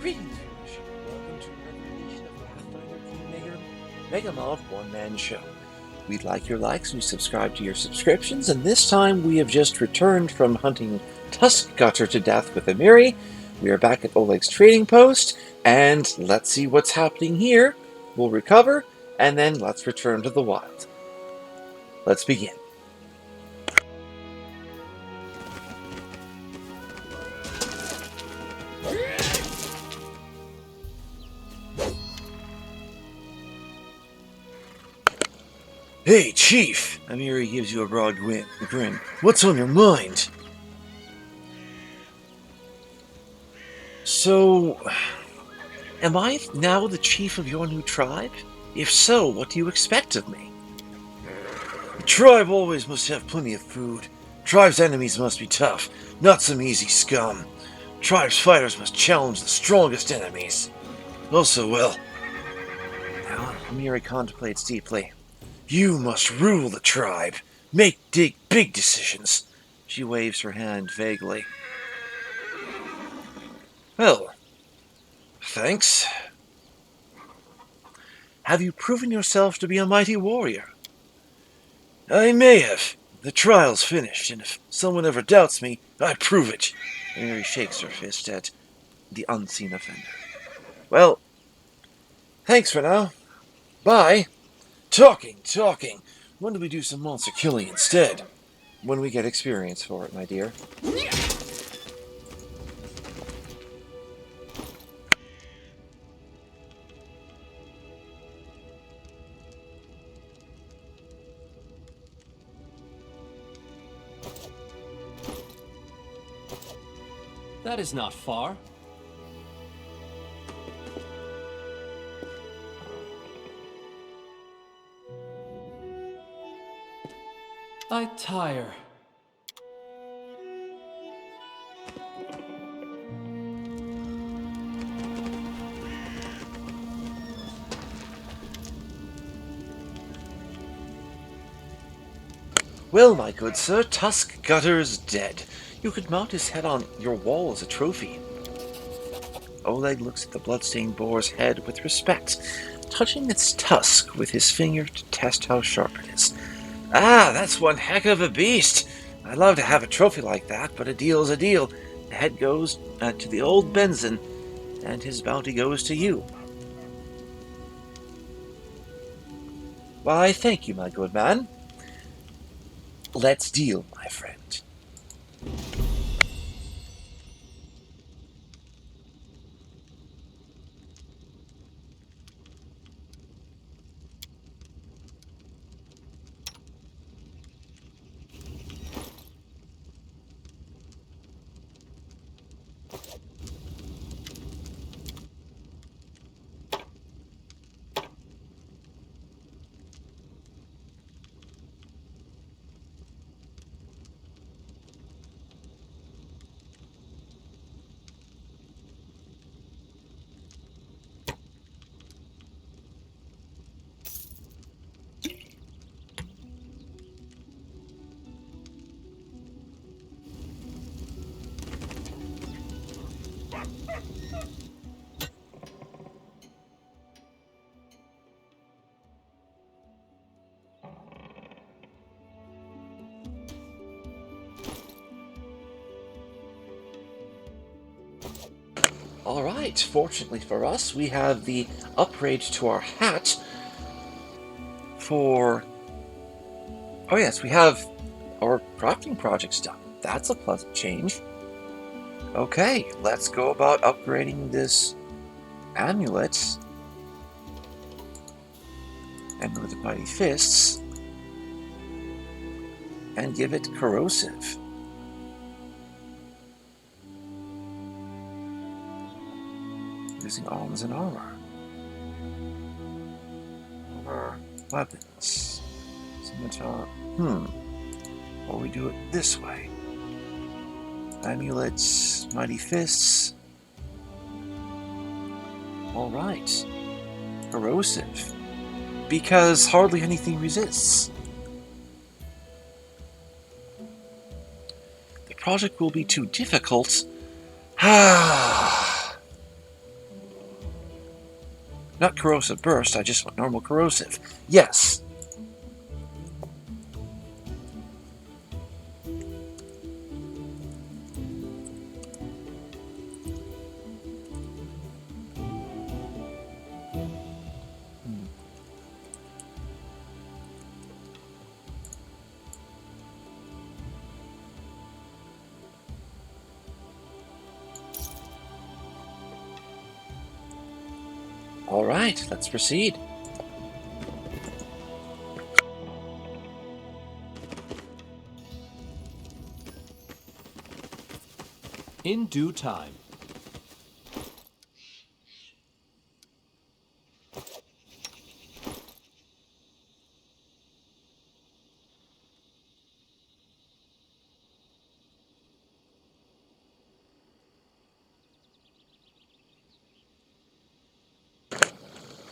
Greetings, viewers. Welcome to another edition of Pathfinder Kingmaker Megamod one-man show. We'd like your likes, we subscribe to your subscriptions, and this time we have just returned from hunting Tuskgutter to death with Amiri. We are back at Oleg's trading post, and let's see what's happening here. We'll recover, and then let's return to the wild. Let's begin. Hey, Chief! Amiri gives you a broad grin. What's on your mind? So, am I now the chief of your new tribe? If so, what do you expect of me? The tribe always must have plenty of food. Tribe's enemies must be tough, not some easy scum. Tribe's fighters must challenge the strongest enemies. Also, well... Now, Amiri contemplates deeply. You must rule the tribe. Make big decisions. She waves her hand vaguely. Well, thanks. Have you proven yourself to be a mighty warrior? I may have. The trial's finished, and if someone ever doubts me, I prove it. Mary shakes her fist at the unseen offender. Well, thanks for now. Bye. Talking. When do we do some monster killing instead? When we get experience for it, my dear. That is not far. I tire. Well, my good sir, Tuskgutter's dead. You could mount his head on your wall as a trophy. Oleg looks at the bloodstained boar's head with respect, touching its tusk with his finger to test how sharp it is. Ah, that's one heck of a beast. I'd love to have a trophy like that, but a deal's a deal. The head goes to the old Benson, and his bounty goes to you. Why, thank you, my good man. Let's deal, my friend. Alright, fortunately for us, we have the upgrade to our hat for... Oh yes, we have our crafting projects done. That's a pleasant change. Okay, let's go about upgrading this amulet. Amulet of Mighty Fists. And give it corrosive. Using arms and armor. Armor, weapons. Scimitar. Or we do it this way. Amulets, mighty fists. Alright. Corrosive. Because hardly anything resists. The project will be too difficult. Not corrosive burst, I just want normal corrosive. Yes. All right, let's proceed. In due time.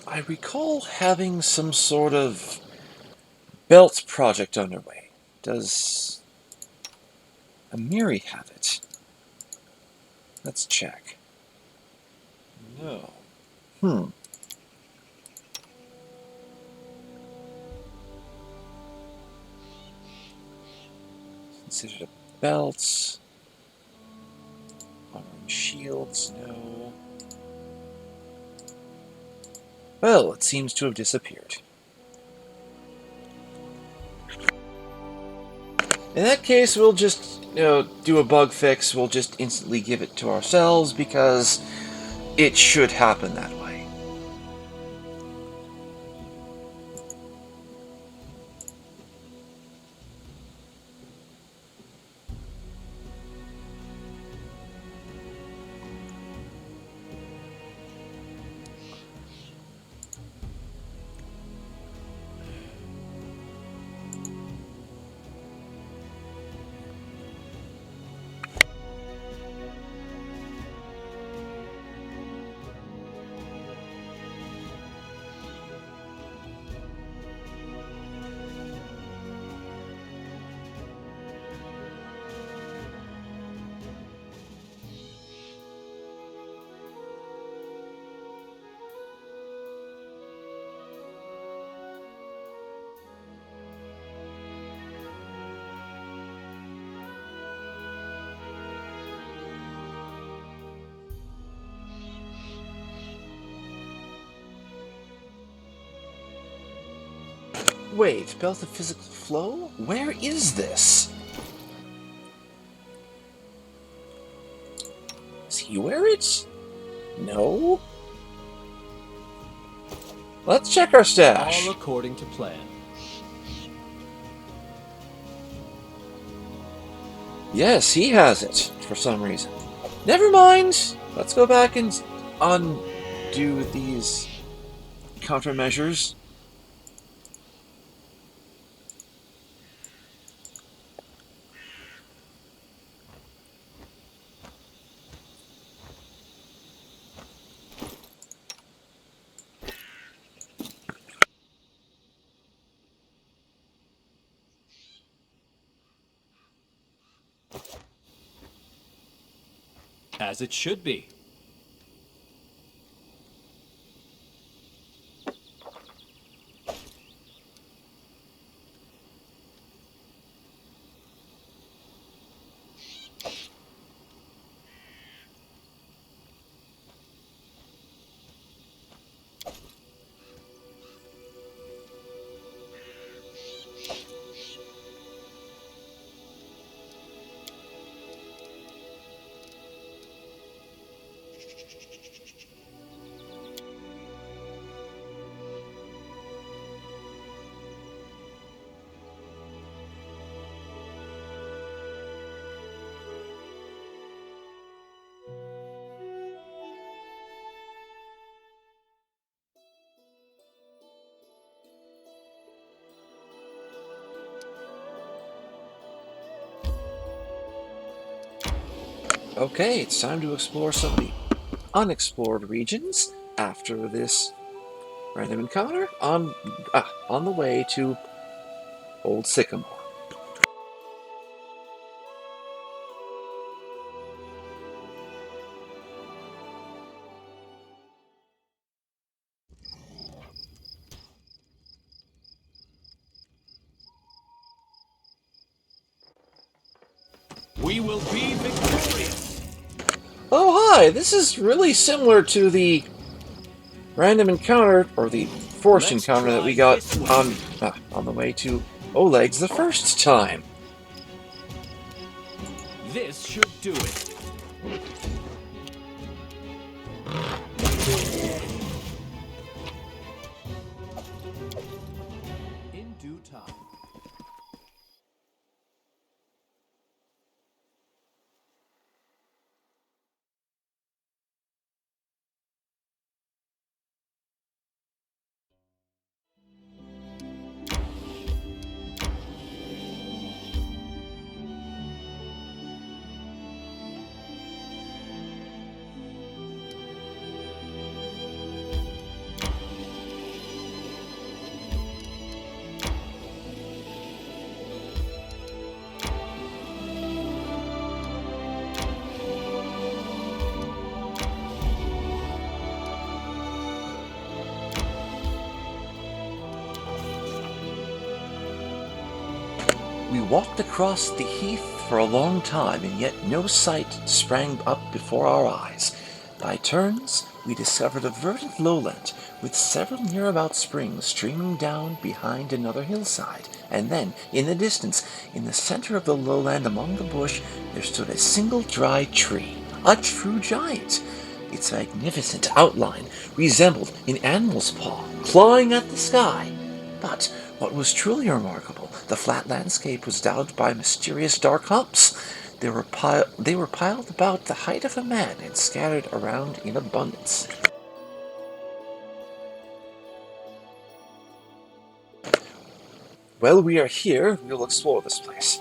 I recall having some sort of belt project underway. Does Amiri have it? Let's check. No. Considered a belt. Armor and shields, no. Well, it seems to have disappeared. In that case, we'll just, do a bug fix. We'll just instantly give it to ourselves because it should happen that way. Wait, belt of physical flow? Where is this? Does he wear it? No? Let's check our stash. All according to plan. Yes, he has it, for some reason. Never mind. Let's go back and undo these countermeasures. As it should be. Okay, it's time to explore some of the unexplored regions after this random encounter on the way to Old Sycamore. We will be victorious. Oh, hi! This is really similar to the random encounter, or the forced Let's encounter that try we got this way. on the way to Oleg's the first time. This should do it. In due time. We walked across the heath for a long time, and yet no sight sprang up before our eyes. By turns, we discovered a verdant lowland, with several nearabout springs streaming down behind another hillside. And then, in the distance, in the center of the lowland among the bush, there stood a single dry tree, a true giant. Its magnificent outline resembled an animal's paw, clawing at the sky. But what was truly remarkable, the flat landscape was dotted by mysterious dark humps. They were piled about the height of a man and scattered around in abundance. Well, we are here. We'll explore this place.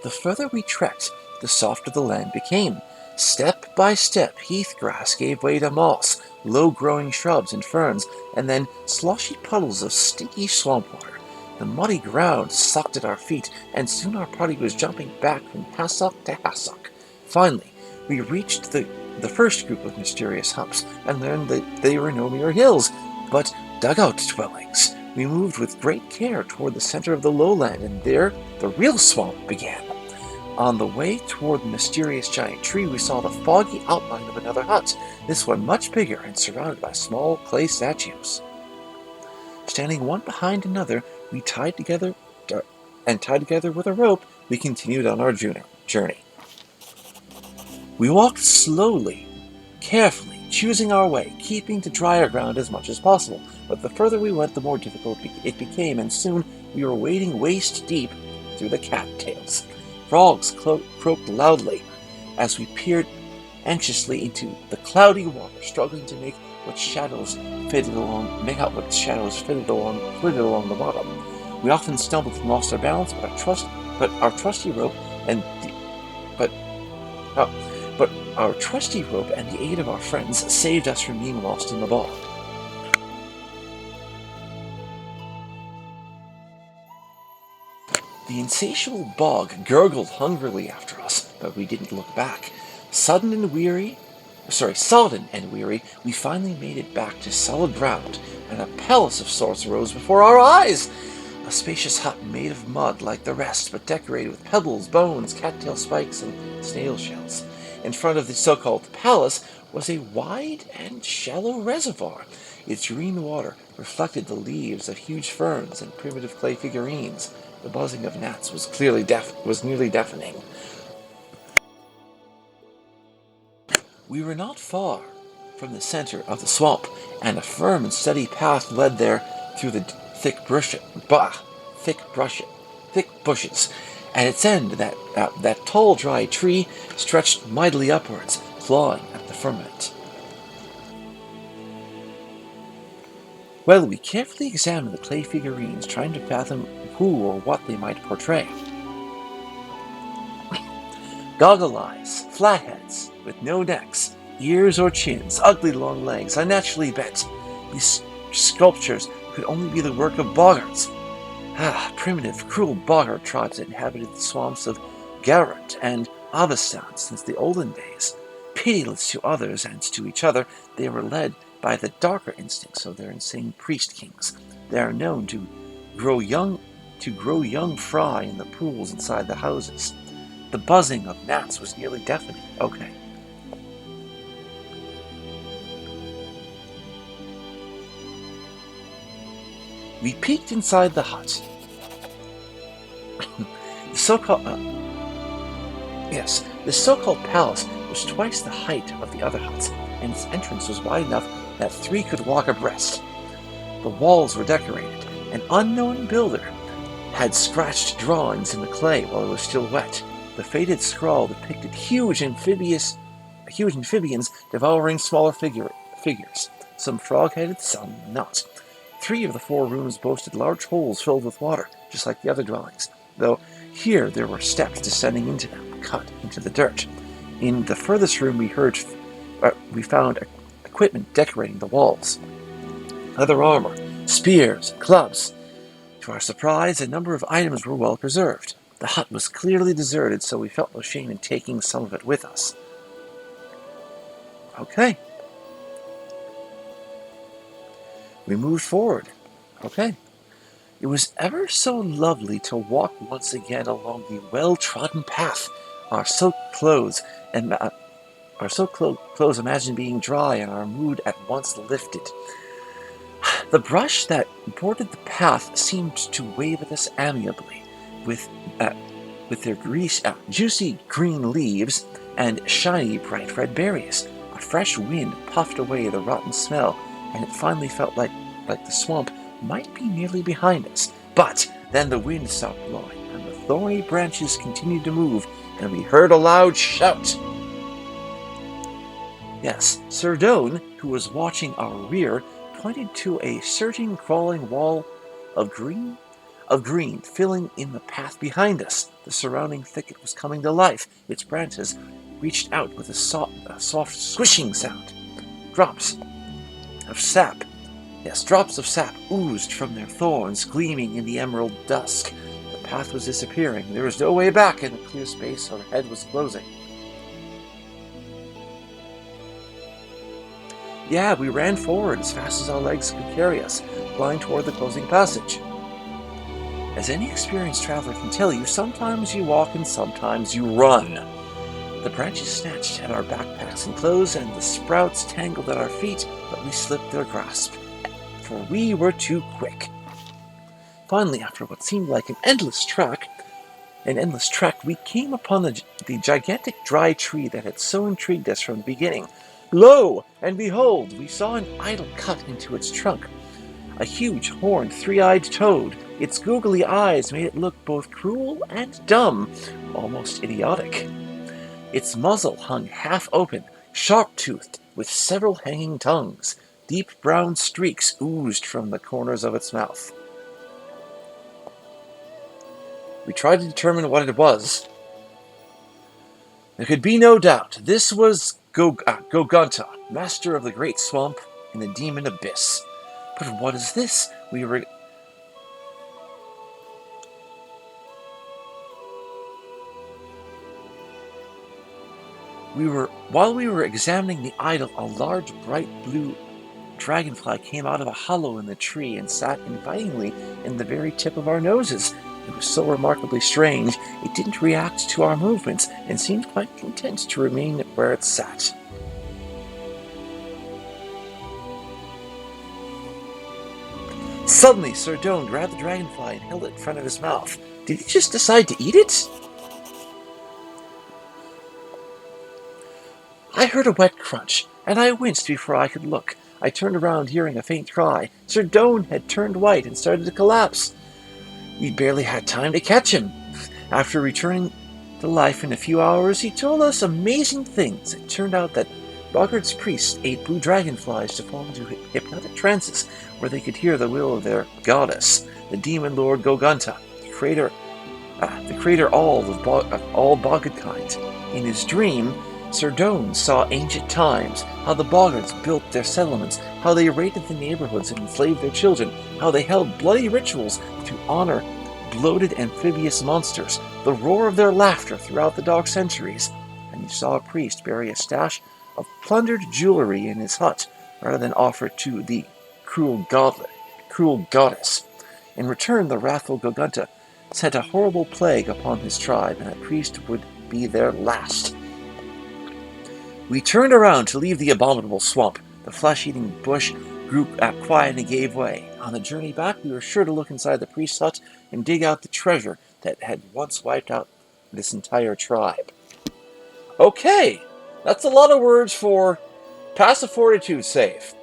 The further we trekked, the softer the land became. Step by step, heath grass gave way to moss, low-growing shrubs and ferns, and then sloshy puddles of stinky swamp water. The muddy ground sucked at our feet, and soon our party was jumping back from hassock to hassock. Finally, we reached the first group of mysterious humps, and learned that they were no mere hills, but dugout dwellings. We moved with great care toward the center of the lowland, and there the real swamp began. On the way toward the mysterious giant tree, we saw the foggy outline of another hut, this one much bigger and surrounded by small clay statues. Standing one behind another, we tied together with a rope, we continued on our journey. We walked slowly, carefully, choosing our way, keeping to drier ground as much as possible. But the further we went, the more difficult it became, and soon we were wading waist deep through the cattails. Frogs croaked loudly as we peered anxiously into the cloudy water, struggling to make out what shadows flitted along the bottom. We often stumbled and lost our balance, but our trusty rope and the aid of our friends saved us from being lost in the bog. The insatiable bog gurgled hungrily after us, but we didn't look back. Sodden and weary, we finally made it back to solid ground, and a palace of sorts rose before our eyes. A spacious hut made of mud like the rest, but decorated with pebbles, bones, cattail spikes, and snail shells. In front of the so-called palace was a wide and shallow reservoir. Its green water reflected the leaves of huge ferns and primitive clay figurines. The buzzing of gnats was nearly deafening. We were not far from the center of the swamp, and a firm and steady path led there through the thick bushes. At its end, that tall, dry tree stretched mightily upwards, clawing at the firmament. Well, we carefully examined the clay figurines, trying to fathom who or what they might portray. Goggle eyes, flatheads, with no necks, ears or chins, ugly long legs, unnaturally bent. These sculptures could only be the work of boggards. Primitive, cruel boggart tribes that inhabited the swamps of Garrett and Avestan since the olden days. Pitiless to others and to each other, they were led by the darker instincts of their insane priest kings. They are known to grow young fry in the pools inside the houses. The buzzing of gnats was nearly deafening. Okay. We peeked inside the hut. The so-called palace was twice the height of the other huts, and its entrance was wide enough that 3 could walk abreast. The walls were decorated. An unknown builder had scratched drawings in the clay while it was still wet. The faded scrawl depicted huge amphibians devouring smaller figures, some frog-headed, some not. 3 of the 4 rooms boasted large holes filled with water, just like the other dwellings, though here there were steps descending into them, cut into the dirt. In the furthest room we found equipment decorating the walls. Leather armor, spears, clubs. To our surprise, a number of items were well preserved. The hut was clearly deserted, so we felt no shame in taking some of it with us. Okay. We moved forward. Okay. It was ever so lovely to walk once again along the well-trodden path. Our soaked clothes imagined being dry, and our mood at once lifted. The brush that bordered the path seemed to wave at us amiably, with their juicy green leaves and shiny bright red berries. A fresh wind puffed away the rotten smell, and it finally felt like the swamp might be nearly behind us. But then the wind stopped blowing, and the thorny branches continued to move, and we heard a loud shout. Yes, Sir Doan, who was watching our rear, pointed to a certain crawling wall of green filling in the path behind us. The surrounding thicket was coming to life. Its branches reached out with a soft swishing sound. Drops of sap oozed from their thorns, gleaming in the emerald dusk. The path was disappearing. There was no way back, and the clear space overhead was closing. Yeah, we ran forward as fast as our legs could carry us, flying toward the closing passage. As any experienced traveler can tell you, sometimes you walk and sometimes you run. The branches snatched at our backpacks and clothes, and the sprouts tangled at our feet, but we slipped their grasp, for we were too quick. Finally, after what seemed like an endless trek, we came upon the gigantic dry tree that had so intrigued us from the beginning. Lo, and behold, we saw an idol cut into its trunk. A huge, horned, 3-eyed toad. Its googly eyes made it look both cruel and dumb, almost idiotic. Its muzzle hung half open, sharp-toothed, with several hanging tongues. Deep brown streaks oozed from the corners of its mouth. We tried to determine what it was. There could be no doubt. This was Gogunta, master of the great swamp and the demon abyss. But what is this? While we were examining the idol, a large bright blue dragonfly came out of a hollow in the tree and sat invitingly in the very tip of our noses. It was so remarkably strange, it didn't react to our movements and seemed quite content to remain where it sat. Suddenly, Sir Doan grabbed the dragonfly and held it in front of his mouth. Did he just decide to eat it? I heard a wet crunch, and I winced before I could look. I turned around, hearing a faint cry. Sir Doan had turned white and started to collapse. We barely had time to catch him. After returning to life in a few hours, he told us amazing things. It turned out that Boggart's priests ate blue dragonflies to fall into hypnotic trances where they could hear the will of their goddess, the demon lord Gogunta, the creator of all Boggartkind. In his dream, Sir Doan saw ancient times, how the Boggarts built their settlements, how they raided the neighborhoods and enslaved their children, how they held bloody rituals to honor bloated amphibious monsters, the roar of their laughter throughout the dark centuries, and he saw a priest bury a stash of plundered jewelry in his hut rather than offer it to the cruel goddess. In return, the wrathful Gogunta sent a horrible plague upon his tribe, and that priest would be their last. We turned around to leave the abominable swamp. The flesh-eating bush grew quiet and gave way. On the journey back, we were sure to look inside the priest's hut and dig out the treasure that had once wiped out this entire tribe. Okay, that's a lot of words for pass a fortitude save.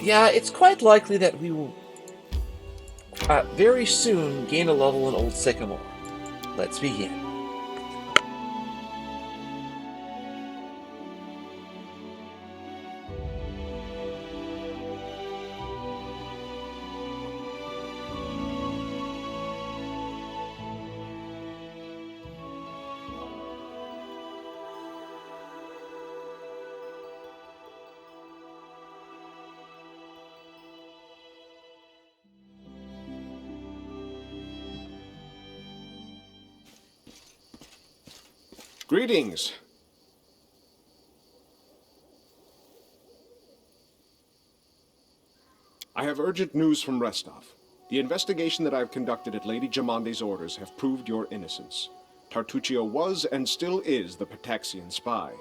Yeah, it's quite likely that we will very soon gain a level in Old Sycamore. Let's begin. Greetings. I have urgent news from Restov. The investigation that I've conducted at Lady Jamandi's orders have proved your innocence. Tarttucio was and still is the Pataxian spy.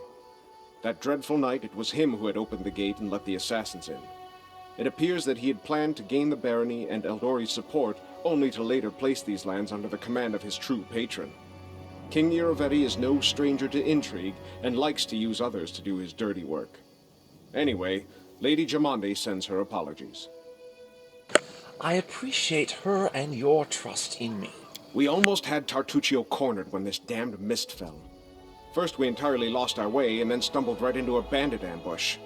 That dreadful night, it was him who had opened the gate and let the assassins in. It appears that he had planned to gain the barony and Eldori's support, only to later place these lands under the command of his true patron. King Irovetti is no stranger to intrigue, and likes to use others to do his dirty work. Anyway, Lady Jamandi sends her apologies. I appreciate her and your trust in me. We almost had Tarttucio cornered when this damned mist fell. First we entirely lost our way, and then stumbled right into a bandit ambush.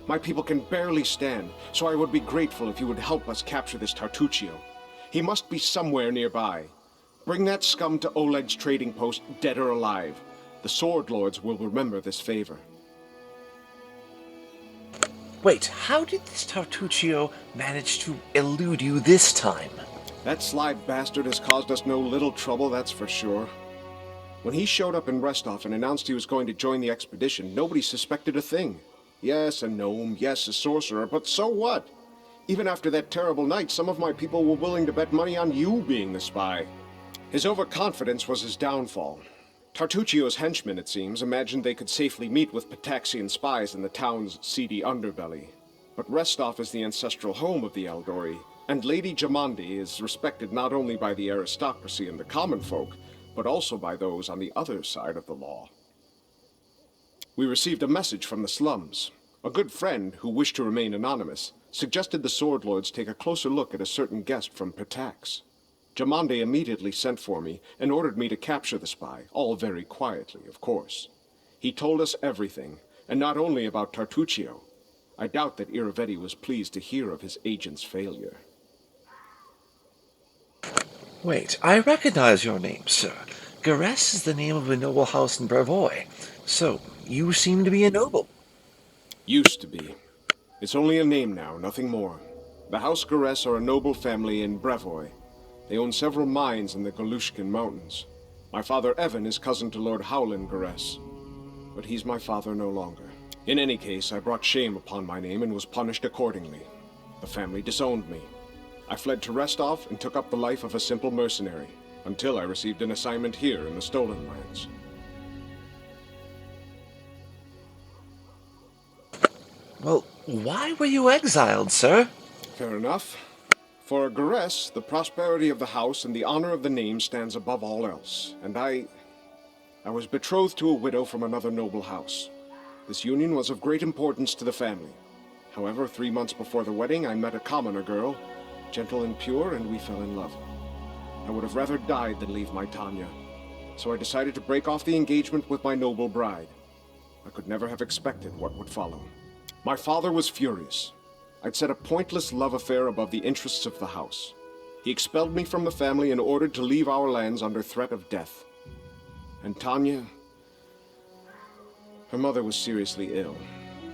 My people can barely stand, so I would be grateful if you would help us capture this Tarttucio. He must be somewhere nearby. Bring that scum to Oleg's trading post, dead or alive. The Sword Lords will remember this favor. Wait, how did this Tarttucio manage to elude you this time? That sly bastard has caused us no little trouble, that's for sure. When he showed up in Restov and announced he was going to join the expedition, nobody suspected a thing. Yes, a gnome, yes, a sorcerer, but so what? Even after that terrible night, some of my people were willing to bet money on you being the spy. His overconfidence was his downfall. Tarttucio's henchmen, it seems, imagined they could safely meet with Pataxian spies in the town's seedy underbelly. But Restov is the ancestral home of the Eldori, and Lady Jamandi is respected not only by the aristocracy and the common folk, but also by those on the other side of the law. We received a message from the slums. A good friend, who wished to remain anonymous, suggested the Sword Lords take a closer look at a certain guest from Patax. Jamandi immediately sent for me and ordered me to capture the spy, all very quietly, of course. He told us everything, and not only about Tarttucio. I doubt that Irovetti was pleased to hear of his agent's failure. Wait, I recognize your name, sir. Gares is the name of a noble house in Brevoy. So, you seem to be a noble. Used to be. It's only a name now, nothing more. The House Gares are a noble family in Brevoy. They own several mines in the Galushkin Mountains. My father Evan is cousin to Lord Howland Gares, but he's my father no longer. In any case, I brought shame upon my name and was punished accordingly. The family disowned me. I fled to Restov and took up the life of a simple mercenary, until I received an assignment here in the Stolen Lands. Well, why were you exiled, sir? Fair enough. For Gares, the prosperity of the house and the honor of the name stands above all else, and I was betrothed to a widow from another noble house. This union was of great importance to the family. However, 3 months before the wedding, I met a commoner girl, gentle and pure, and we fell in love. I would have rather died than leave my Tanya, so I decided to break off the engagement with my noble bride. I could never have expected what would follow. My father was furious. I'd set a pointless love affair above the interests of the house. He expelled me from the family and ordered to leave our lands under threat of death. And Tanya, her mother was seriously ill,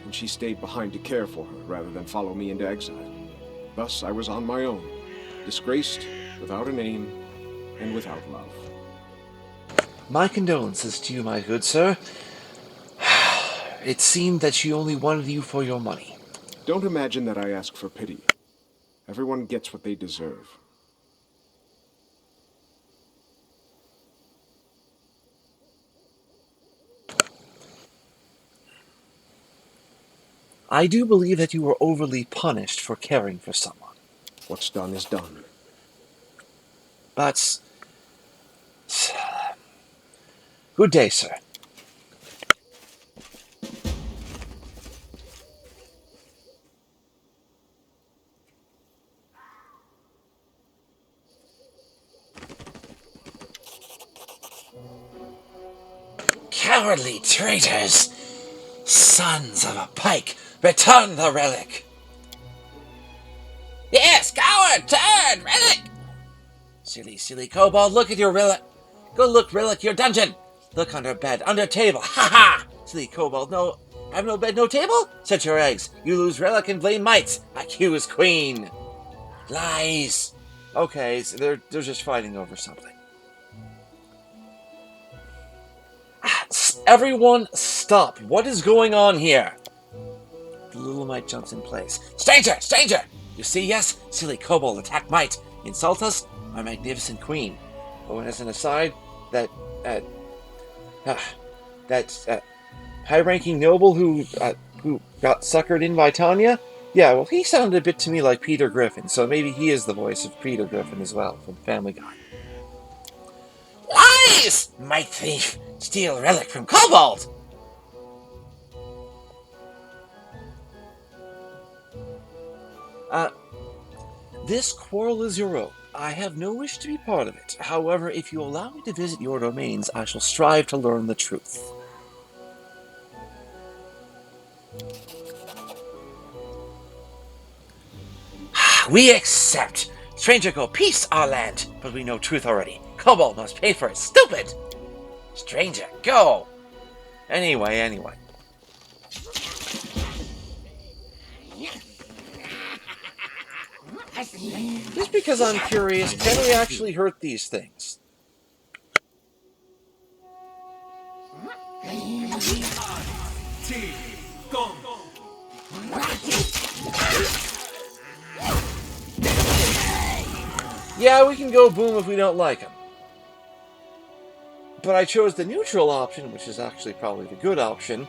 and she stayed behind to care for her rather than follow me into exile. Thus, I was on my own. Disgraced, without a name, and without love. My condolences to you, my good sir. It seemed that she only wanted you for your money. Don't imagine that I ask for pity. Everyone gets what they deserve. I do believe that you were overly punished for caring for someone. What's done is done. But... Good day, sir. Cowardly traitors! Sons of a pike, return the relic! Yes, coward, turn, relic! Silly kobold, look at your relic. Go look, relic, your dungeon. Look under bed, under table, ha ha! Silly kobold, no, have no bed, no table? Set your eggs. You lose relic and blame mites. Accuse queen. Lies. Okay, so they're just fighting over something. Everyone, stop. What is going on here? The little mite jumps in place. Stranger! Stranger! You see, yes? Silly kobold attack might. Insult us? Our magnificent queen. Oh, and as an aside, that high-ranking noble who got suckered in by Tanya? Yeah, well, he sounded a bit to me like Peter Griffin, so maybe he is the voice of Peter Griffin as well, from Family Guy. Lies! Might thief! Steal relic from Kobold! This quarrel is your own. I have no wish to be part of it. However, if you allow me to visit your domains, I shall strive to learn the truth. We accept. Stranger go peace our land, but we know truth already. Kobold must pay for it. Stupid! Stranger, go! Anyway. Just because I'm curious, can we actually hurt these things? Yeah, we can go boom if we don't like them. But I chose the neutral option, which is actually probably the good option,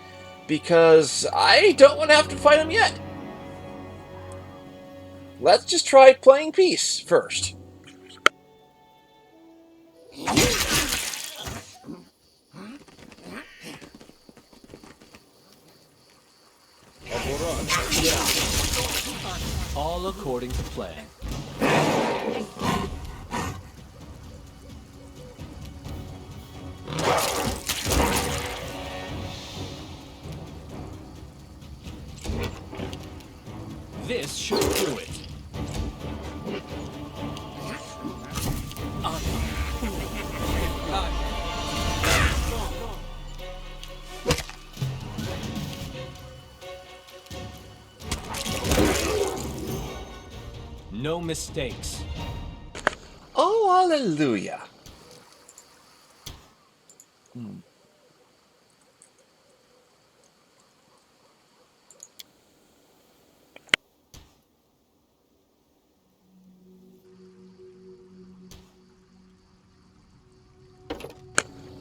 because I don't want to have to fight them yet. Let's just try playing peace first. All according to plan. This should do it. No mistakes. Oh, hallelujah.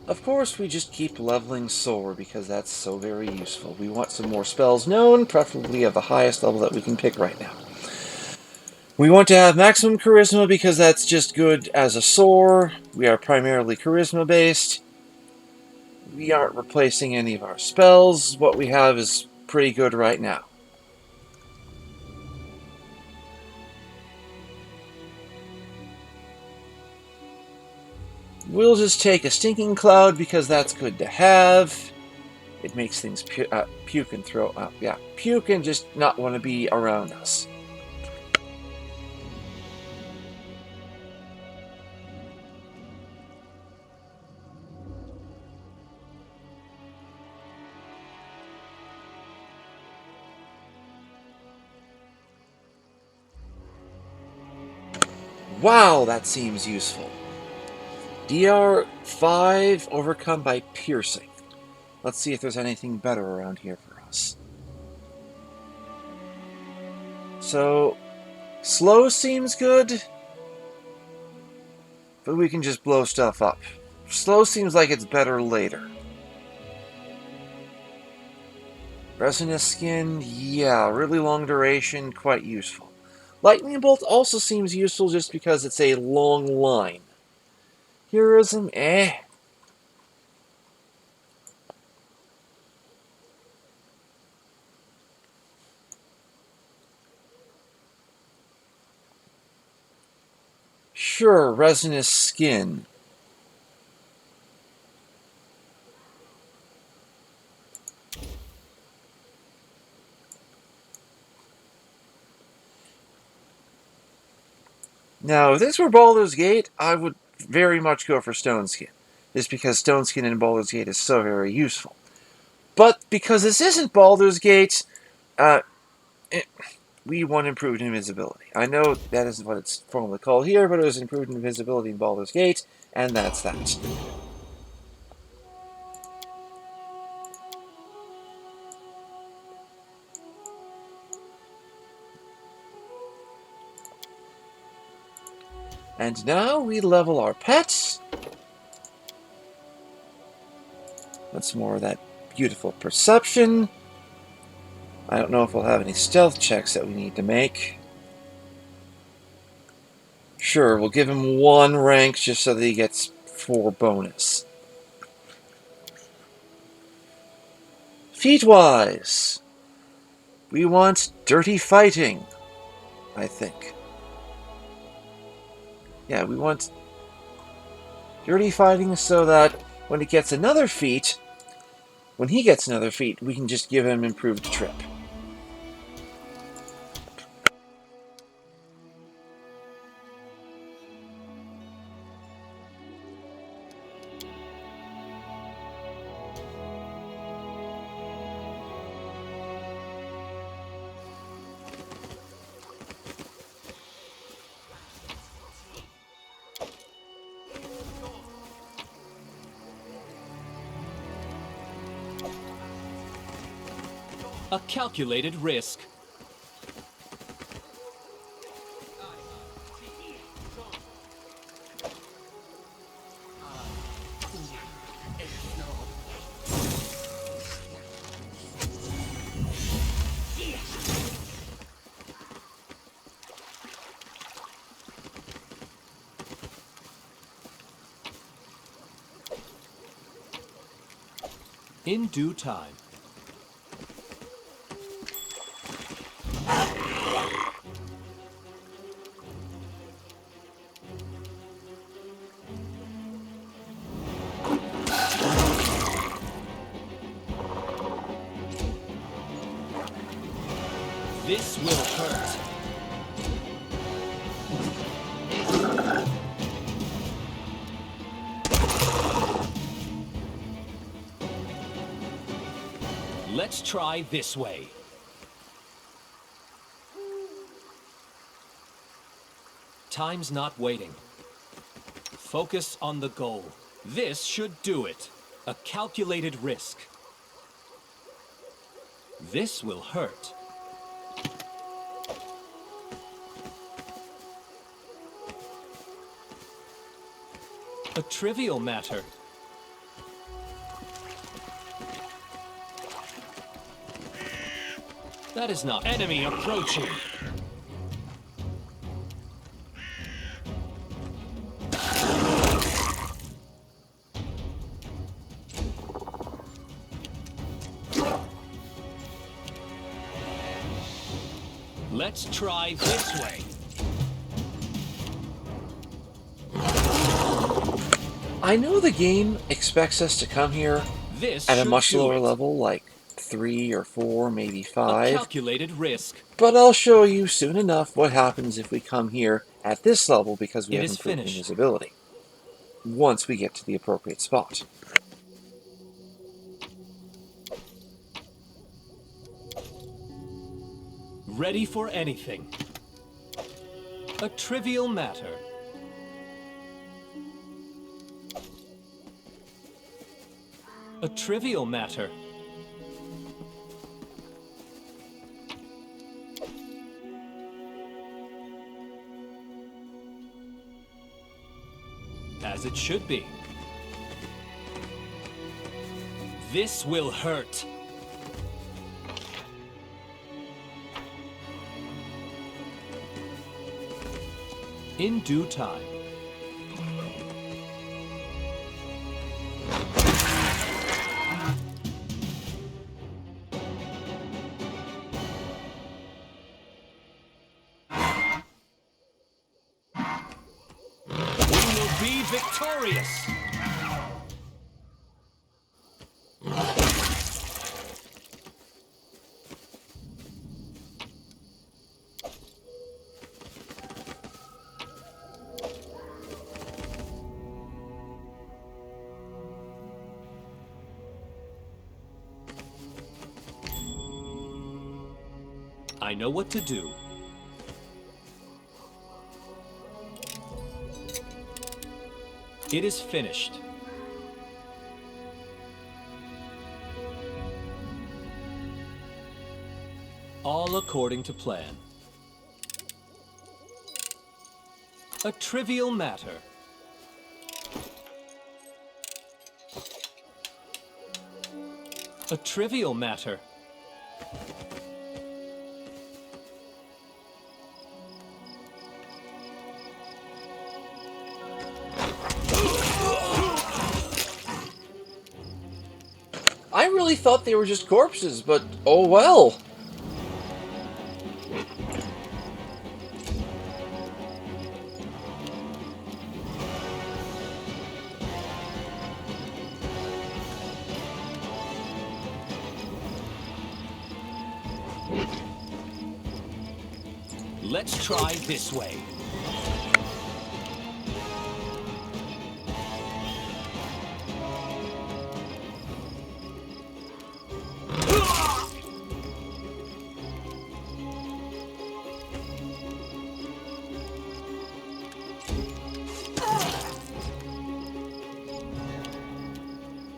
Of course, we just keep leveling Soar because that's so very useful. We want some more spells known, preferably of the highest level that we can pick right now. We want to have maximum charisma because that's just good as a Soar. We are primarily charisma based. We aren't replacing any of our spells. What we have is pretty good right now. We'll just take a Stinking Cloud because that's good to have. It makes things puke and throw up. Yeah, puke and just not want to be around us. Wow, that seems useful. DR 5 overcome by piercing. Let's see if there's anything better around here for us. So, slow seems good, but we can just blow stuff up. Slow seems like it's better later. Resinous skin, yeah, really long duration, quite useful. Lightning bolt also seems useful just because it's a long line. Heroism, eh. Sure, resinous skin. Now, if this were Baldur's Gate, I would very much go for Stone Skin, just because Stone Skin in Baldur's Gate is so very useful. But because this isn't Baldur's Gate, uh, we want improved invisibility. I know that isn't what it's formally called here, but it was improved invisibility in Baldur's Gate, and that's that. And now we level our pets. That's more of that beautiful perception. I don't know if we'll have any stealth checks that we need to make. Sure, we'll give him 1 rank just so that he gets 4 bonus. Feat-wise, we want dirty fighting, I think. Yeah, we want dirty fighting so that when he gets another feat, we can just give him improved trip. A calculated risk. In due time. This will hurt. Let's try this way. Time's not waiting. Focus on the goal. This should do it. A calculated risk. This will hurt. A trivial matter. That is not enemy approaching. Let's try this way. I know the game expects us to come here This at a should much do lower it. level, like 3 or 4, maybe A 5. calculated risk. But I'll show you soon enough what happens if we come here at this level because we It have is improved finished. invisibility. Once we get to the appropriate spot. Ready for anything. A trivial matter. A trivial matter. As it should be. This will hurt. In due time. We will be victorious! I know what to do. It is finished. All according to plan. A trivial matter. A trivial matter. I really thought they were just corpses, but oh well. Let's try this way.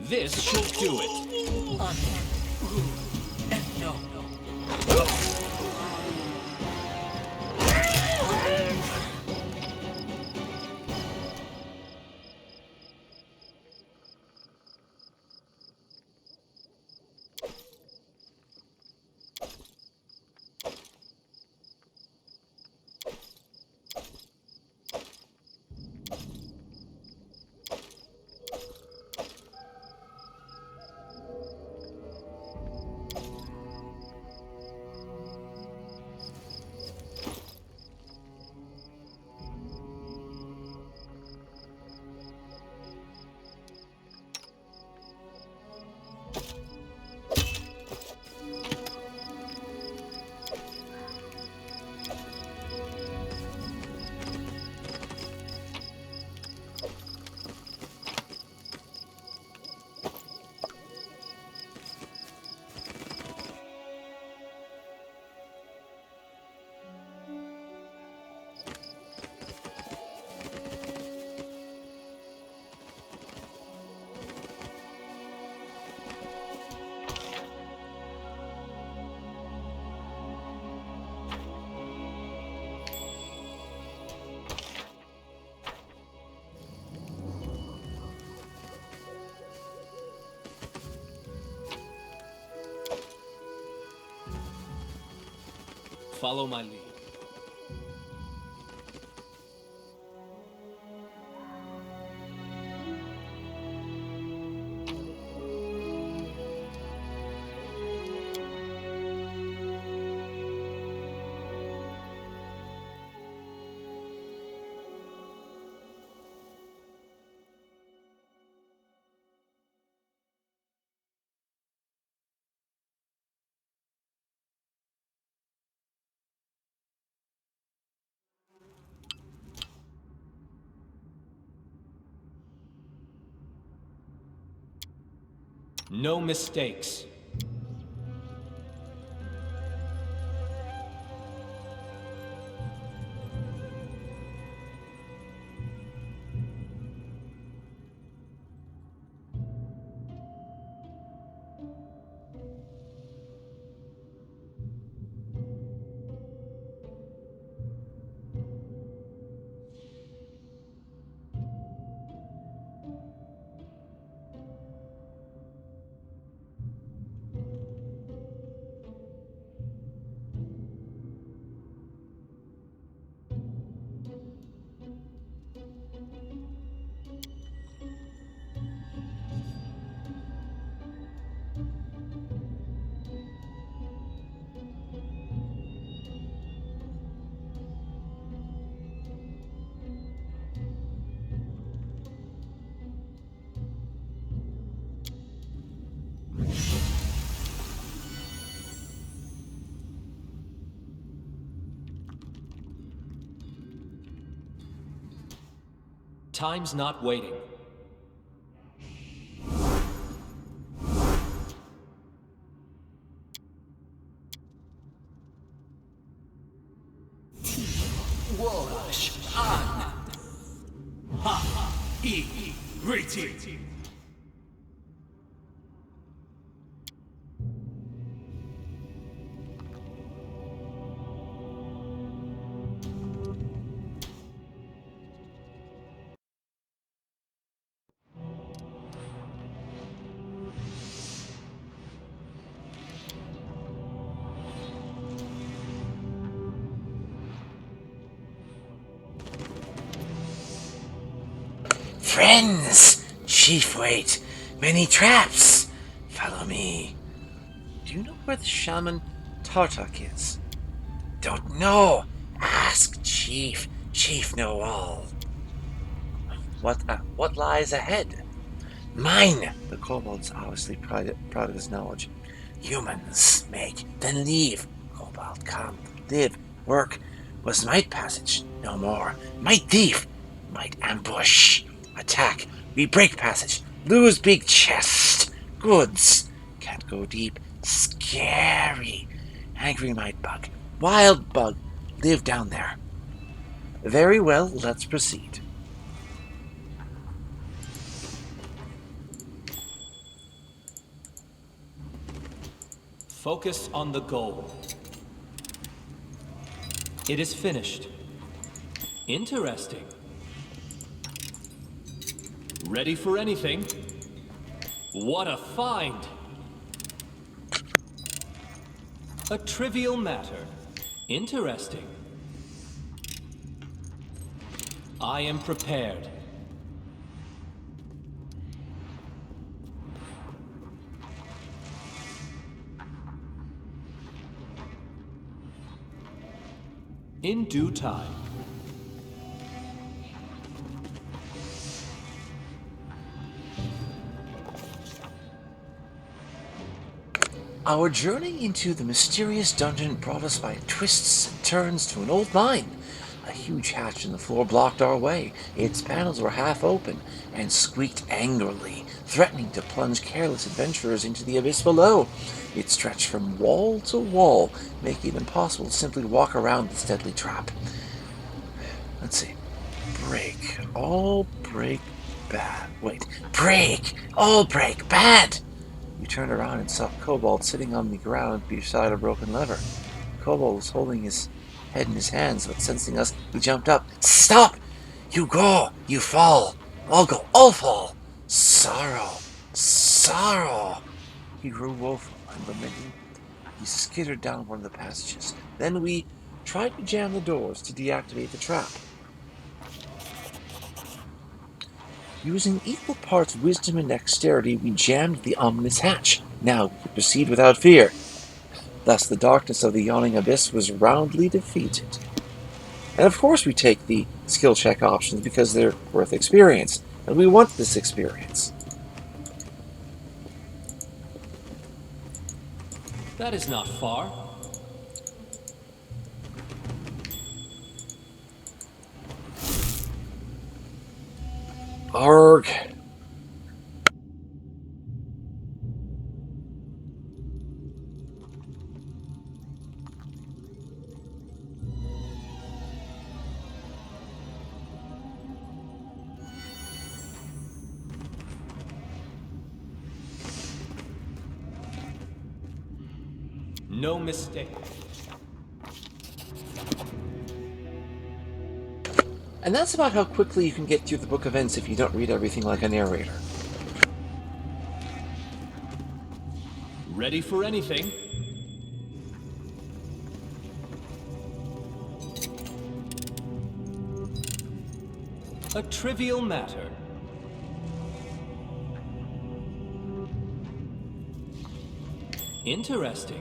This should do it. No. Follow my lead. No mistakes. Time's not waiting. Wash on. Ha! E. Rating. Friends! Chief, wait! Many traps! Follow me. Do you know where the shaman Tarttucio is? Don't know! Ask Chief. Chief know all. What lies ahead? Mine! The kobolds obviously proud of his knowledge. Humans make, then leave. Kobold come, live, work. Was might passage, no more. Might thief, might ambush. Attack, we break passage. Lose big chest. Goods, can't go deep. Scary. Angry might bug. Wild bug, live down there. Very well, let's proceed. Focus on the goal. It is finished. Interesting. Ready for anything? What a find! A trivial matter. Interesting. I am prepared. In due time. Our journey into the mysterious dungeon brought us by twists and turns to an old mine. A huge hatch in the floor blocked our way. Its panels were half open and squeaked angrily, threatening to plunge careless adventurers into the abyss below. It stretched from wall to wall, making it impossible to simply walk around this deadly trap. Let's see. Break. All break bad. Wait. Break! All break bad! We turned around and saw Kobold sitting on the ground beside a broken lever. Kobold was holding his head in his hands, but sensing us, he jumped up. Stop! You go! You fall! All go! All fall! Sorrow! Sorrow! He grew woeful and lamenting. He skittered down one of the passages. Then we tried to jam the doors to deactivate the trap. Using equal parts wisdom and dexterity, we jammed the ominous hatch. Now we could proceed without fear. Thus the darkness of the yawning abyss was roundly defeated. And of course we take the skill check options because they're worth experience, and we want this experience. That is not far. Arg. No mistake. And that's about how quickly you can get through the book events if you don't read everything like a narrator. Ready for anything? A trivial matter. Interesting.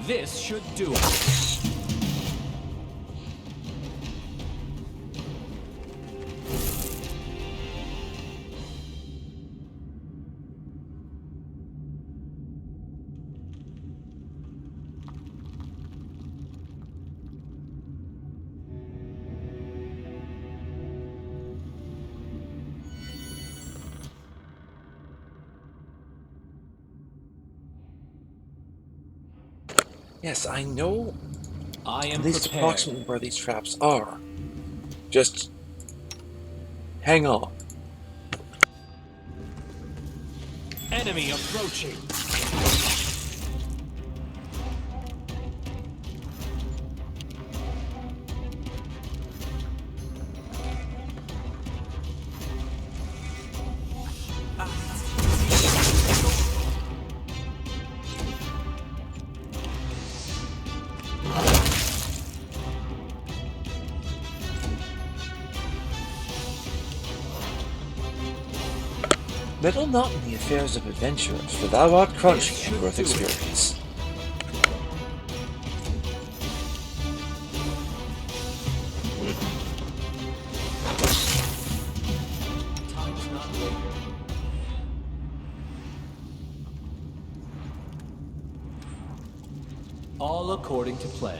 This should do it. Yes, I know I am at least prepared. approximately where these traps are. Just hang on. Enemy approaching. Meddle not in the affairs of adventurers, for thou art crunchy and worth experience. Time's not waiting. All according to plan.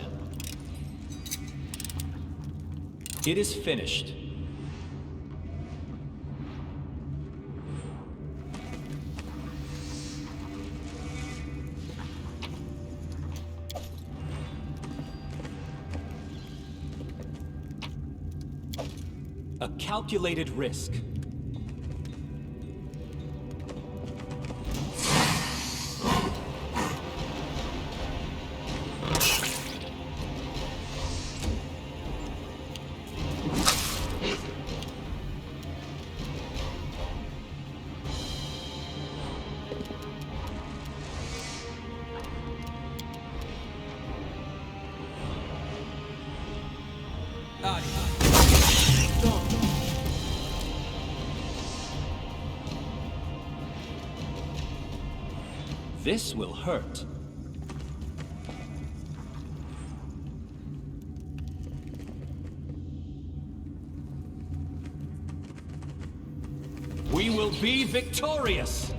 It is finished. A calculated risk. This will hurt. We will be victorious!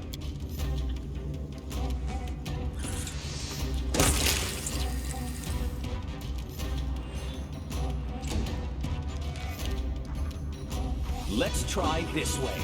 Let's try this way.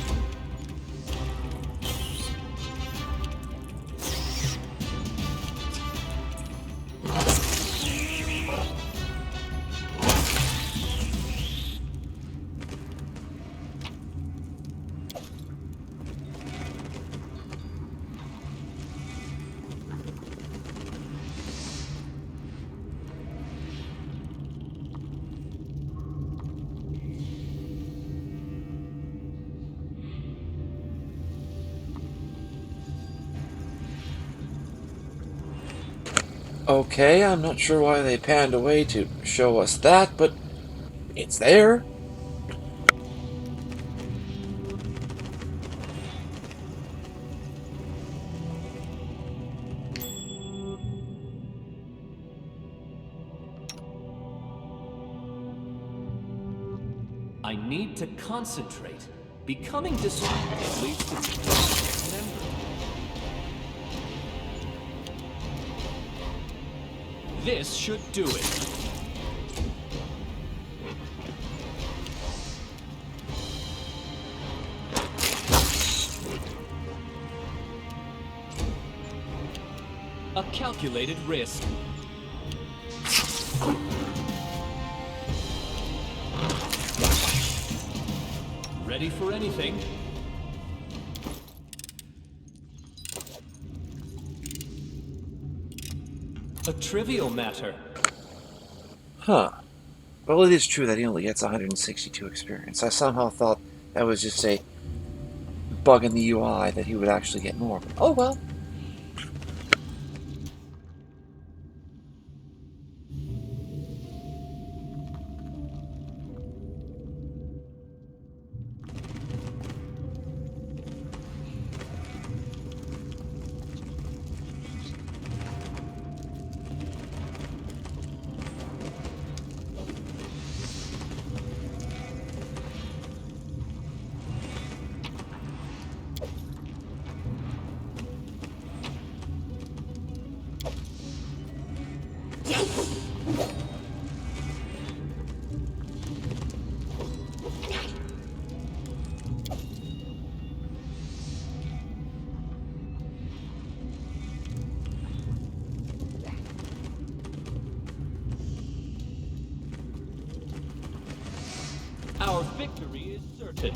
Okay, I'm not sure why they panned away to show us that, but it's there. I need to concentrate. Becoming distracted leads to dismemberment. This should do it. A calculated risk. Ready for anything. A trivial matter. Huh. Well, it is true that he only gets 162 experience. I somehow thought that was just a bug in the UI that he would actually get more. But oh well. Our victory is certain.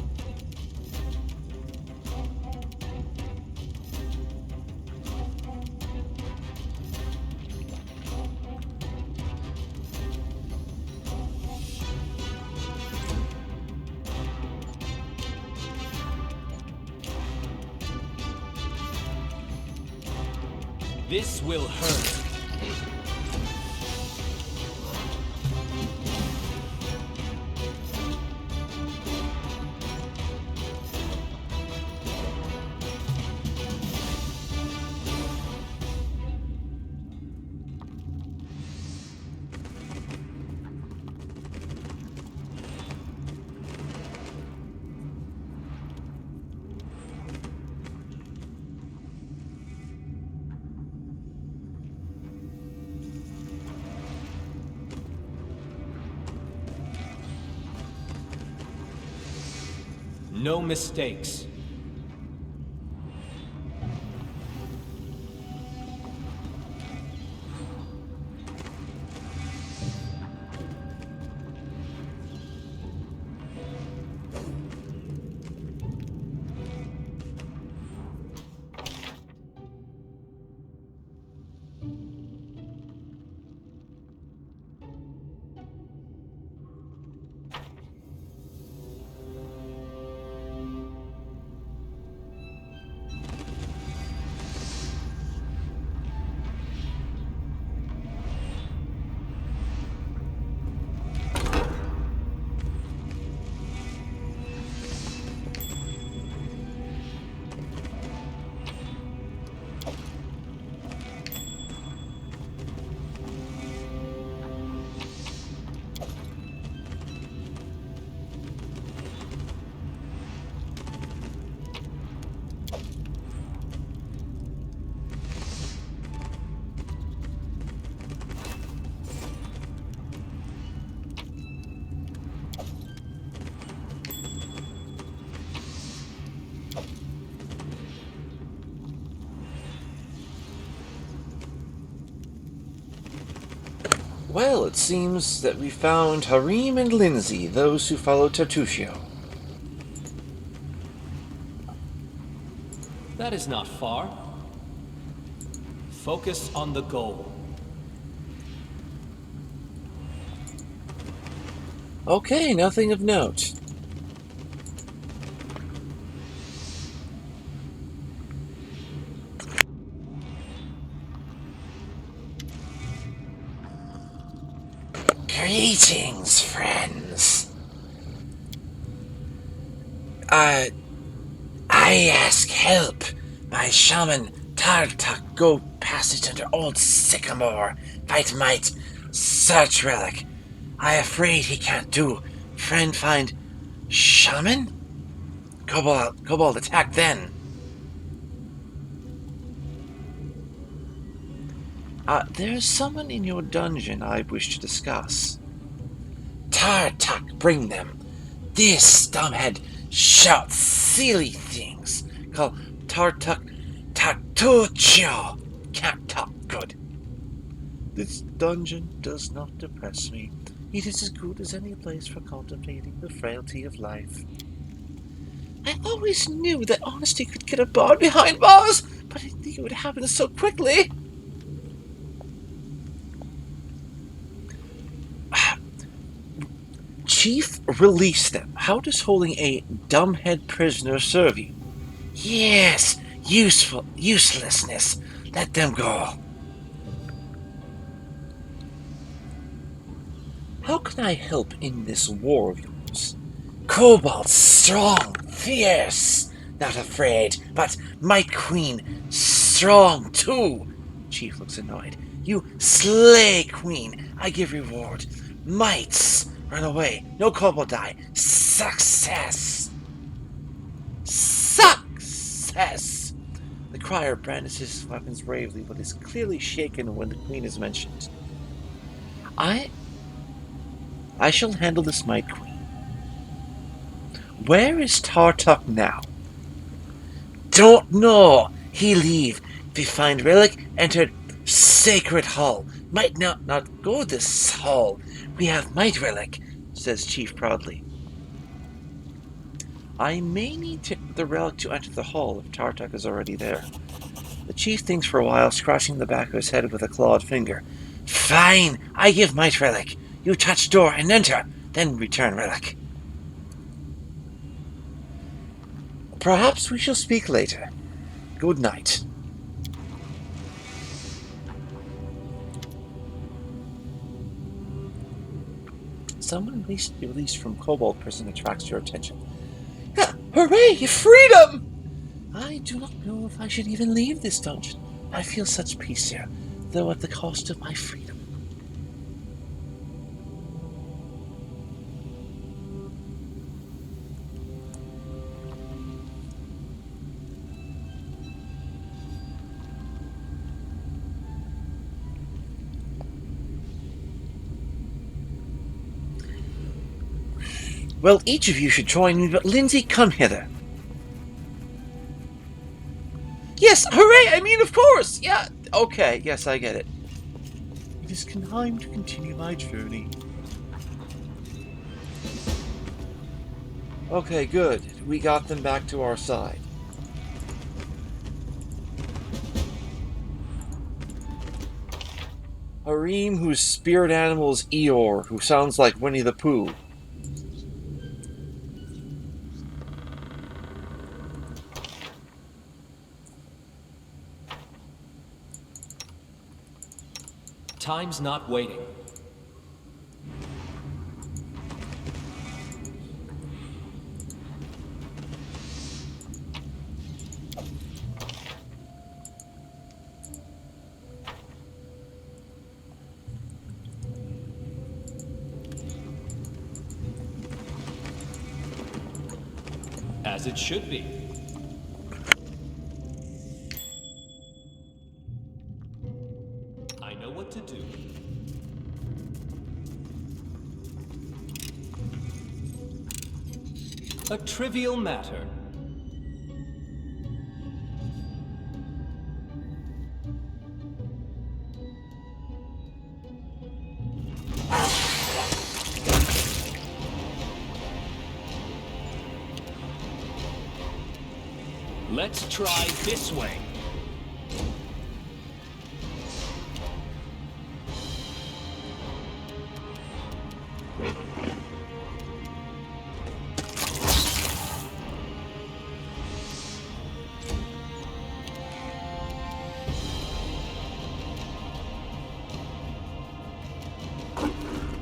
This will hurt. No mistakes. Well, it seems that we found Harim and Lindsay, those who followed Tarttucio. That is not far. Focus on the goal. Okay, nothing of note. Greetings, friends. I ask help. My shaman Tarttuc go passage under Old Sycamore. Fight might. Search relic. I afraid he can't do. Friend find shaman? Kobold attack then. There's someone in your dungeon I wish to discuss. Tarttuc, bring them. This dumbhead shouts silly things. Call Tarttucio. Can't talk good. This dungeon does not depress me. It is as good as any place for contemplating the frailty of life. I always knew that honesty could get a bard behind bars, but I didn't think it would happen so quickly. Chief, release them. How does holding a dumbhead prisoner serve you? Yes, uselessness. Let them go. How can I help in this war of yours? Kobolds, strong, fierce, not afraid, but my queen, strong too. Chief looks annoyed. You slay queen, I give reward. Mites, run away, no kobold die. Success! Success! The crier brandishes his weapons bravely, but is clearly shaken when the queen is mentioned. I shall handle this, my queen. Where is Tarttuc now? Don't know. He leave. If he find relic, entered sacred hall. Might not go this hall. We have might relic, says Chief proudly. I may need the relic to enter the hall if Tartuk is already there. The chief thinks for a while, scratching the back of his head with a clawed finger. Fine, I give might relic. You touch door and enter, then return relic. Perhaps we shall speak later. Good night. Someone released from Kobold prison attracts your attention. Hooray! Freedom! I do not know if I should even leave this dungeon. I feel such peace here, though at the cost of my freedom. Well, each of you should join me, but Lindsay, come hither. Yes, hooray! I mean, of course! Yeah, okay, yes, I get it. It is time to continue my journey. Okay, good. We got them back to our side. Harim, whose spirit animal is Eeyore, who sounds like Winnie the Pooh. Time's not waiting. As it should be. I know what to do. A trivial matter. Let's try this way.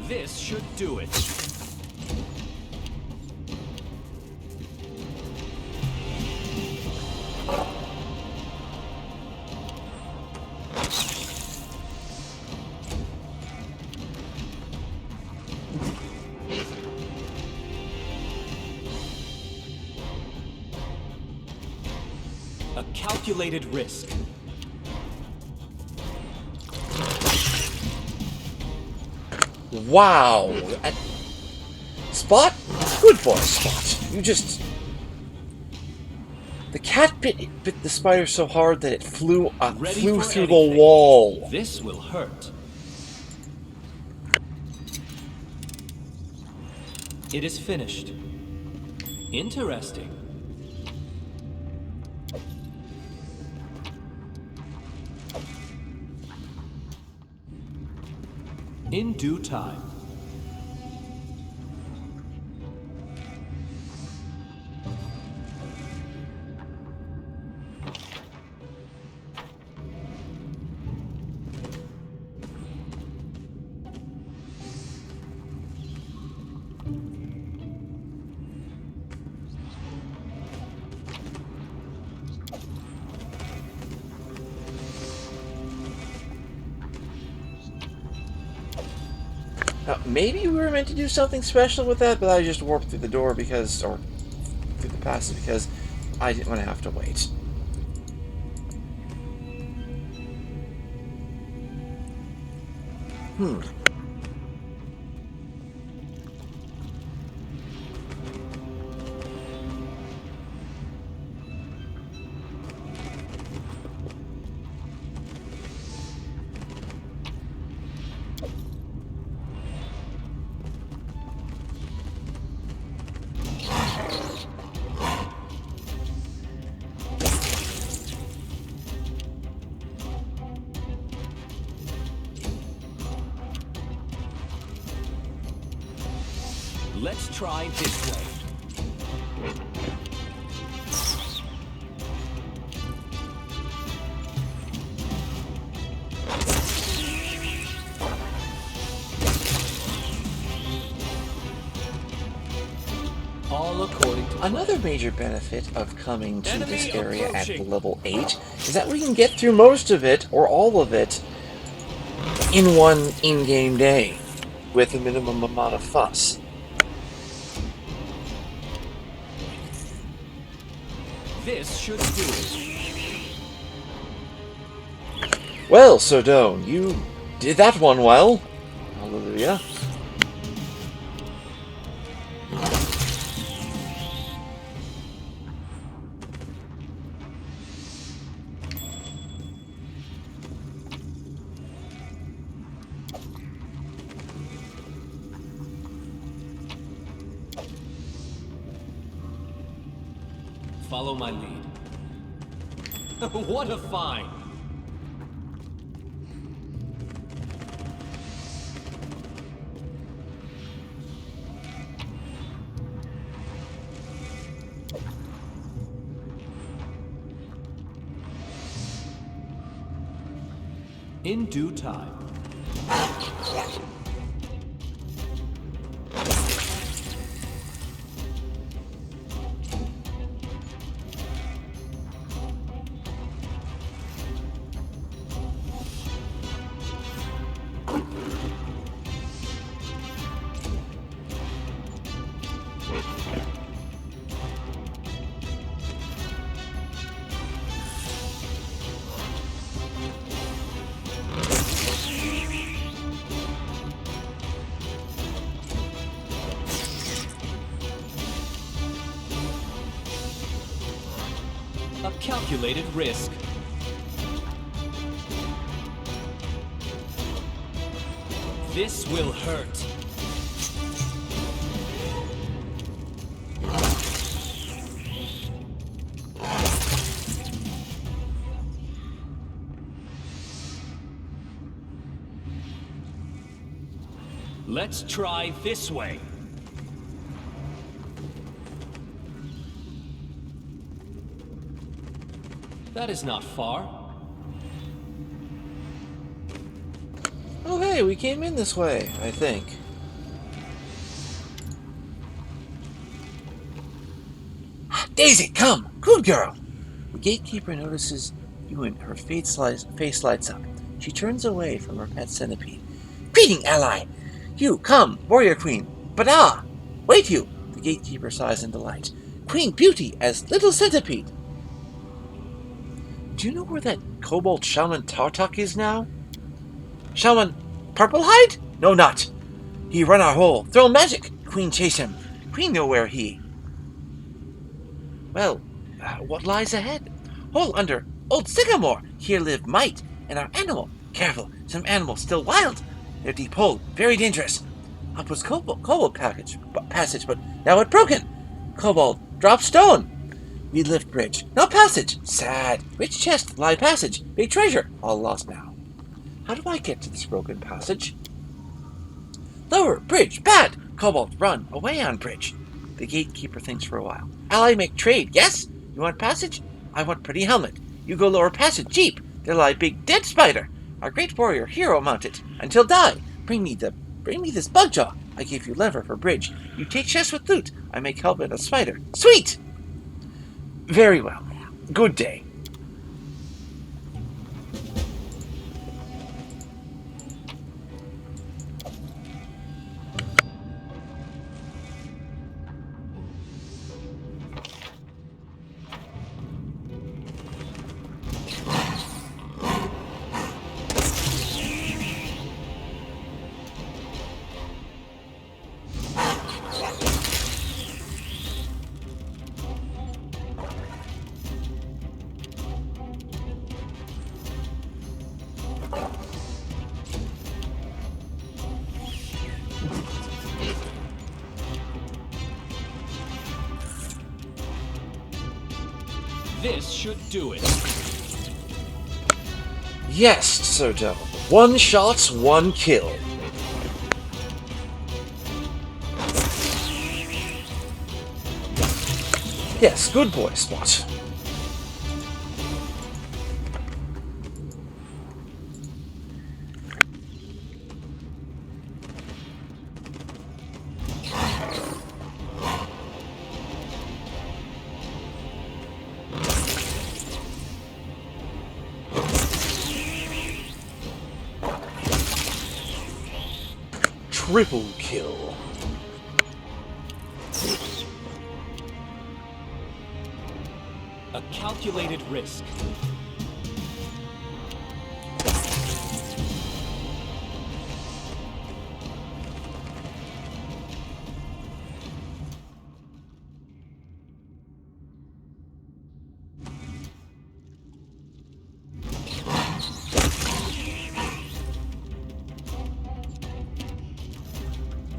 This should do it. A calculated risk. Wow! Spot? Good boy, Spot. You just... The cat bit the spider so hard that it flew through the wall. This will hurt. It is finished. Interesting. In due time. Now, maybe we were meant to do something special with that, but I just warped through the door because, or through the passage because I didn't want to have to wait. Let's try this way. All according to Another major benefit of coming to Enemy this area at approaching. level 8 is that we can get through most of it, or all of it, in one in-game day, with a minimum amount of fuss. This should do it. Well, Sodone, you did that one well. Hallelujah. Follow my lead. What a find! In due time. A calculated risk. This will hurt. Let's try this way. That is not far. Oh hey, we came in this way, I think. Daisy, come! Good girl! The gatekeeper notices you and her face lights up. She turns away from her pet centipede. Greeting, ally! You, come, warrior queen! Bdaah! Wait you! The gatekeeper sighs in delight. Queen Beauty as little centipede! Do you know where that kobold shaman Tarttucio is now? Shaman Purplehide? No, not. He run our hole. Throw magic. Queen chase him. Queen know where he. Well, what lies ahead? Hole under Old Sycamore. Here live might and our animal. Careful, some animals still wild. They're deep hole, very dangerous. Up was kobold passage, but now it broken. Kobold drop stone. We lift bridge. No passage. Sad. Rich chest. Lie passage. Big treasure. All lost now. How do I get to this broken passage? Lower. Bridge. Bad. Kobold. Run. Away on bridge. The gatekeeper thinks for a while. Ally make trade. Yes? You want passage? I want pretty helmet. You go lower passage. Jeep. There lie big dead spider. Our great warrior hero mounted. Until die. Bring me this bug jaw. I give you lever for bridge. You take chest with loot. I make helmet of spider. Sweet! Very well. Good day. This should do it. Yes, Sodone. 1 shot, 1 kill. Yes, good boy, Spot. Triple kill. A calculated risk.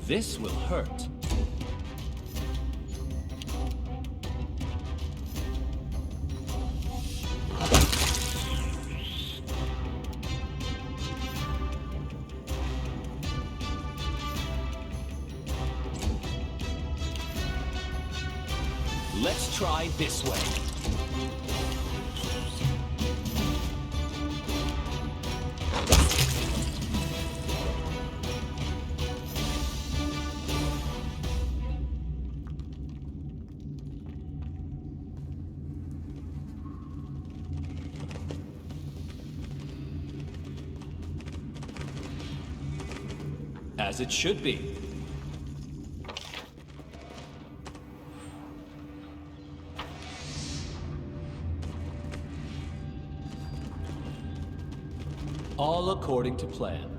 This will hurt. Let's try this way. As it should be. All according to plan.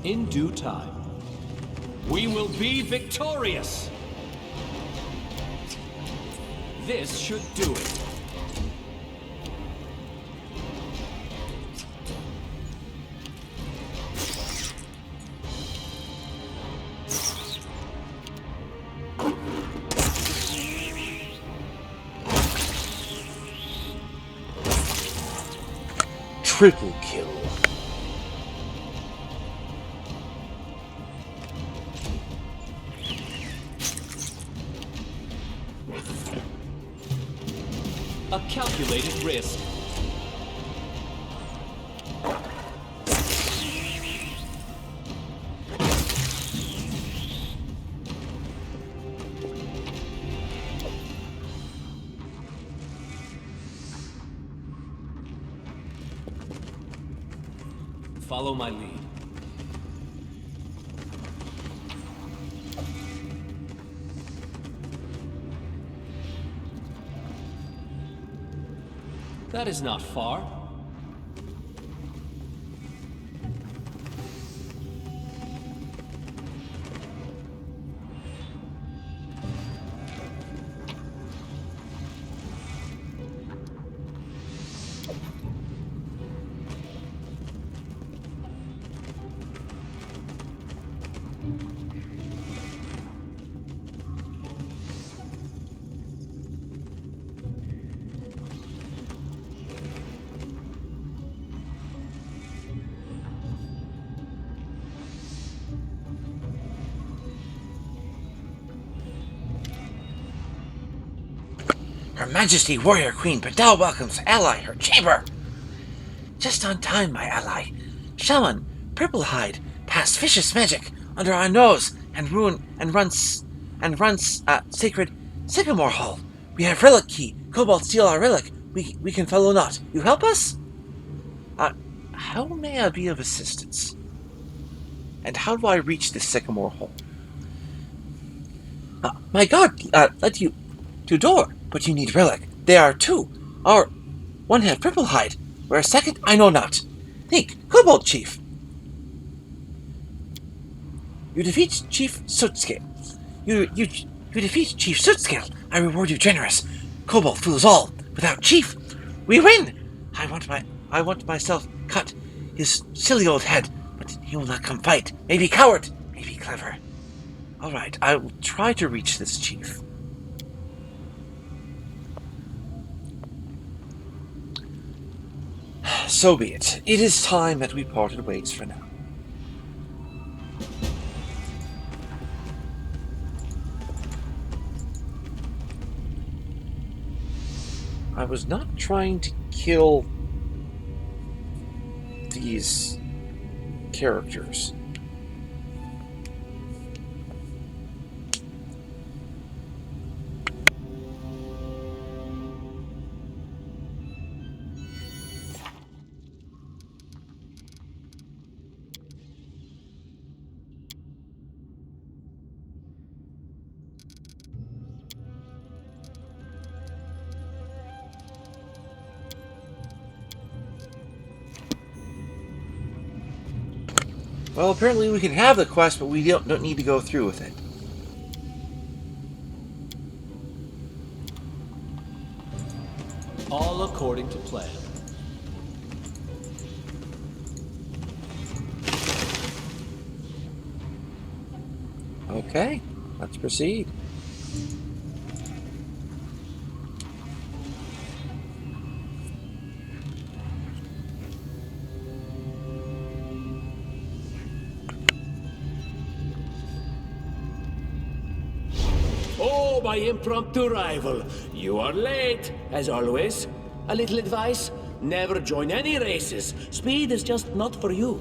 In due time, we will be victorious! This should do it. Triple kill. A calculated risk. Follow my lead. That is not far. Her Majesty Warrior Queen Bdaah welcomes ally her chamber. Just on time, my ally. Shaman Purplehide passed vicious magic under our nose and runs sacred Sycamore Hall. We have relic key. Kobolds steal our relic. We can follow not. You help us? How may I be of assistance? And how do I reach the Sycamore Hall? My God, let you to door, but you need relic. There are two. One have purple hide, where a second I know not. Think, Kobold Chief. You defeat Chief Sootscale. You defeat Chief Sootscale. I reward you generous. Kobold fools all. Without Chief, we win. I want myself cut his silly old head, but he will not come fight. Maybe coward, maybe clever. All right, I will try to reach this chief. So be it. It is time that we parted ways for now. I was not trying to kill these characters. Well, apparently we can have the quest, but we don't need to go through with it. All according to plan. Okay, let's proceed. Oh, my impromptu rival. You are late, as always. A little advice? Never join any races. Speed is just not for you.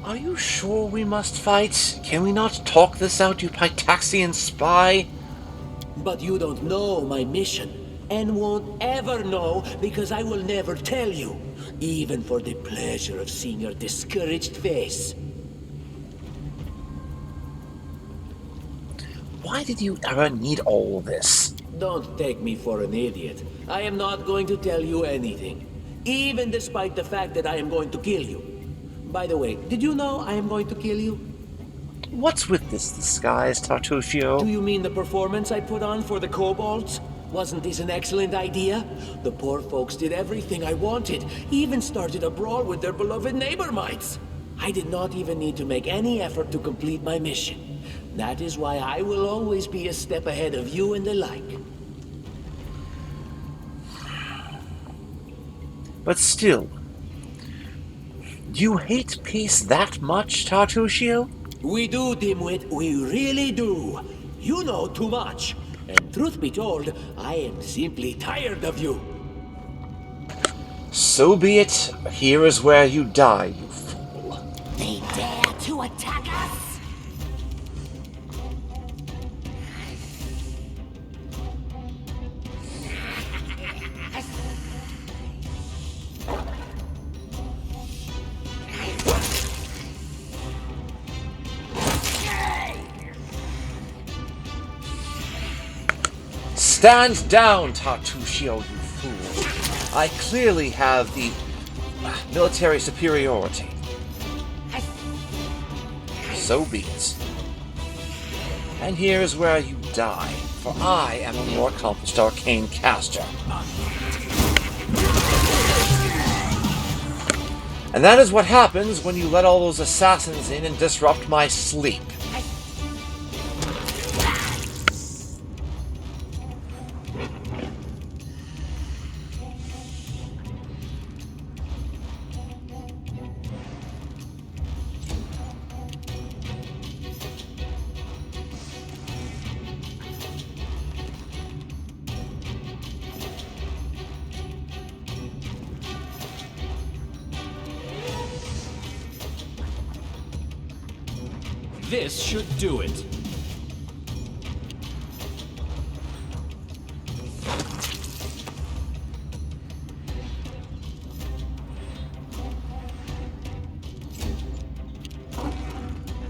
Are you sure we must fight? Can we not talk this out, you Pytaxian spy? But you don't know my mission, and won't ever know because I will never tell you, even for the pleasure of seeing your discouraged face. Why did you ever need all this? Don't take me for an idiot. I am not going to tell you anything, even despite the fact that I am going to kill you. By the way, did you know I am going to kill you? What's with this disguise, Tarttucio? Do you mean the performance I put on for the Kobolds? Wasn't this an excellent idea? The poor folks did everything I wanted, even started a brawl with their beloved neighbor mites. I did not even need to make any effort to complete my mission. That is why I will always be a step ahead of you and the like. But still, you hate peace that much, Tarttucio? We do, Dimwit, we really do. You know too much. And truth be told, I am simply tired of you. So be it. Here is where you die, you fool. They dare to attack us? Stand down, Tarttucio, you fool. I clearly have the military superiority. So be it. And here is where you die, for I am a more accomplished arcane caster. And that is what happens when you let all those assassins in and disrupt my sleep. This should do it.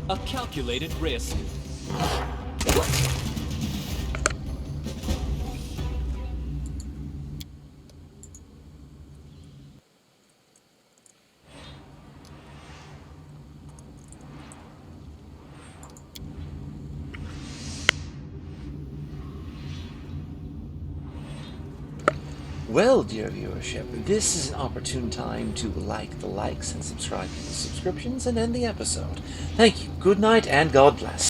A calculated risk. Well, dear viewership, this is an opportune time to like the likes and subscribe to the subscriptions and end the episode. Thank you, good night, and God bless.